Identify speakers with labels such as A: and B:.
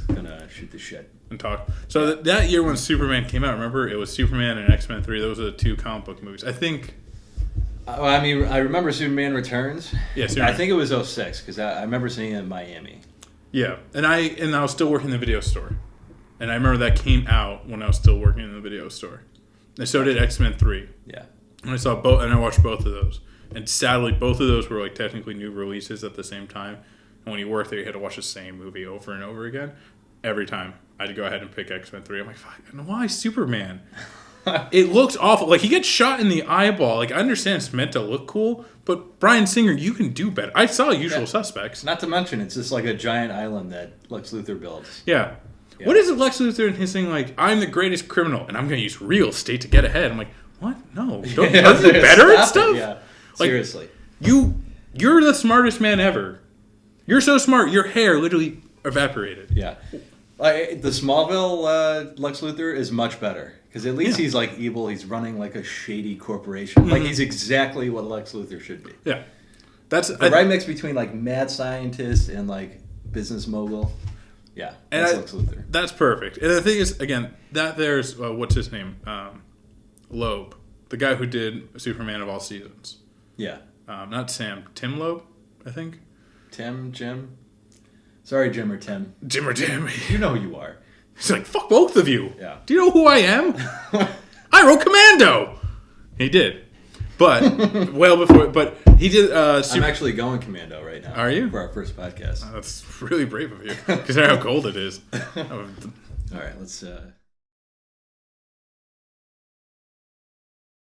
A: gonna shoot the shit
B: and talk. So that year when Superman came out, remember it was Superman and X-Men 3. Those are the two comic book movies. I think.
A: I mean, I remember Superman Returns.
B: Yeah, Superman.
A: I think it was 06 because I remember seeing it in Miami.
B: Yeah, and I was still working in the video store, and I remember that came out when I was still working in the video store. And so did X-Men 3.
A: Yeah,
B: and I saw both, and I watched both of those. And sadly, both of those were like technically new releases at the same time. And when you worked there, you had to watch the same movie over and over again. Every time, I had to go ahead and pick X-Men 3. I'm like, fuck, why Superman? It looks awful. Like, he gets shot in the eyeball. Like, I understand it's meant to look cool, but Bryan Singer, you can do better. I saw Usual Suspects.
A: Not to mention, it's just like a giant island that Lex Luthor builds.
B: Yeah. What is it, Lex Luthor and his thing like, I'm the greatest criminal, and I'm going to use real estate to get ahead? I'm like, what? No. Are you better at stuff?
A: Yeah,
B: like,
A: seriously.
B: You're the smartest man ever. You're so smart, your hair literally evaporated.
A: Yeah. The Smallville Lex Luthor is much better. Because at least he's like evil. He's running like a shady corporation. Mm-hmm. Like he's exactly what Lex Luthor should be.
B: Yeah,
A: that's the right mix between like mad scientist and like business mogul. Yeah, that's Lex Luthor.
B: That's perfect. And the thing is, again, that there's what's his name, Loeb, the guy who did Superman of all seasons.
A: Yeah,
B: not Sam, Tim Loeb, I think.
A: Jim. Sorry, Jim or Tim.
B: Jim or Tim.
A: You know who you are.
B: He's like, fuck both of you.
A: Yeah.
B: Do you know who I am? I wrote Commando. He did. But, well before, but he did.
A: I'm actually going Commando right now.
B: Are you?
A: For our first podcast.
B: That's really brave of you. Considering how cold it is.
A: All right, let's